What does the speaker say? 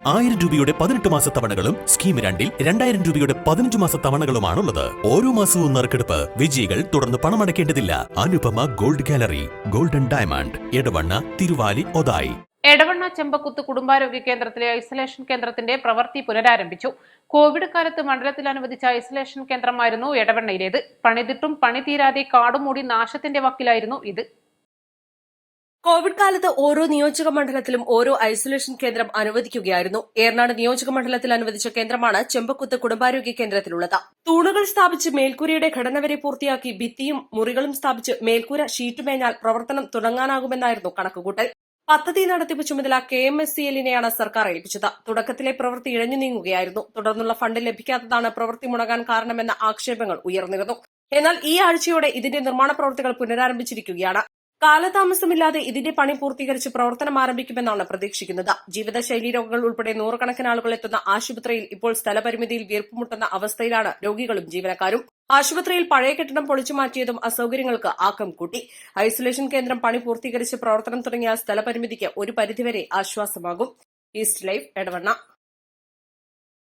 1000 രൂപയുടെ 18 മാസ തവണകളും സ്കീം 2-ൽ 2000 രൂപയുടെ 15 മാസ തവണകളുമാണുള്ളത്. ഓരോ മാസവും നറുക്കെടുപ്പ്. വിജയികൾ തുടർന്ന് പണമടയ്ക്കേണ്ടതില്ല. Anupama gold gallery, golden diamond, Edavanna, Thiruvali, Othayi. Edavanna Chembakuthu കുടുംബാരോഗ്യ കേന്ദ്രത്തിലെ ഐസൊലേഷൻ കേന്ദ്രത്തിന്റെ പ്രവൃത്തി പുനരാരംഭിച്ചു. കോവിഡ് കാലത്ത് മണ്ഡലത്തിൽ അനുവദിച്ച ഐസൊലേഷൻ കേന്ദ്രമായിരുന്നു എടവണ്ണയിലേത്. പണിതിട്ടും പണി തീരാതെ കാടുമൂടി നാശത്തിന്റെ വക്കിലായിരുന്നു ഇത്. കോവിഡ് കാലത്ത് ഓരോ നിയോജക മണ്ഡലത്തിലും ഓരോ ഐസൊലേഷൻ കേന്ദ്രം അനുവദിക്കുകയായിരുന്നു. ഏറനാട് നിയോജക മണ്ഡലത്തിൽ അനുവദിച്ച കേന്ദ്രമാണ് ചെമ്പക്കുത്ത് കുടുംബാരോഗ്യ കേന്ദ്രത്തിലുള്ളത്. തൂണുകൾ സ്ഥാപിച്ച് മേൽക്കൂരയുടെ ഘടന വരെ പൂർത്തിയാക്കി ഭിത്തിയും മുറികളും സ്ഥാപിച്ച് മേൽക്കൂര ഷീറ്റുമേഞ്ഞാൽ പ്രവർത്തനം തുടങ്ങാനാകുമെന്നായിരുന്നു കണക്കുകൂട്ടൽ. പദ്ധതി നടത്തിപ്പ് ചുമതല KMSCL-നെയാണ് സർക്കാർ ഏൽപ്പിച്ചത്. തുടക്കത്തിലെ പ്രവൃത്തി ഇഴഞ്ഞു നീങ്ങുകയായിരുന്നു. തുടർന്നുള്ള ഫണ്ട് ലഭിക്കാത്തതാണ് പ്രവൃത്തി മുടങ്ങാൻ കാരണമെന്ന ആക്ഷേപങ്ങൾ ഉയർന്നിരുന്നു. എന്നാൽ ഈ ആഴ്ചയോടെ ഇതിന്റെ നിർമ്മാണ പ്രവൃത്തികൾ പുനരാരംഭിച്ചിരിക്കുകയാണ്. കാലതാമസമില്ലാതെ ഇതിന്റെ പണി പൂർത്തീകരിച്ച് പ്രവർത്തനം ആരംഭിക്കുമെന്നാണ് പ്രതീക്ഷിക്കുന്നത്. ജീവിതശൈലീ രോഗങ്ങൾ ഉൾപ്പെടെ നൂറുകണക്കിന് ആളുകൾ എത്തുന്ന ആശുപത്രിയിൽ ഇപ്പോൾ സ്ഥലപരിമിതിയിൽ വീർപ്പുമുട്ടുന്ന അവസ്ഥയിലാണ് രോഗികളും ജീവനക്കാരും. ആശുപത്രിയിൽ പഴയ കെട്ടിടം പൊളിച്ചുമാറ്റിയതും അസൌകര്യങ്ങൾക്ക് ആക്കം കൂട്ടി. ഐസൊലേഷൻ കേന്ദ്രം പണി പൂർത്തീകരിച്ച് പ്രവർത്തനം തുടങ്ങിയ സ്ഥലപരിമിതിക്ക് ഒരു പരിധിവരെ ആശ്വാസമാകും. East live, Edavanna.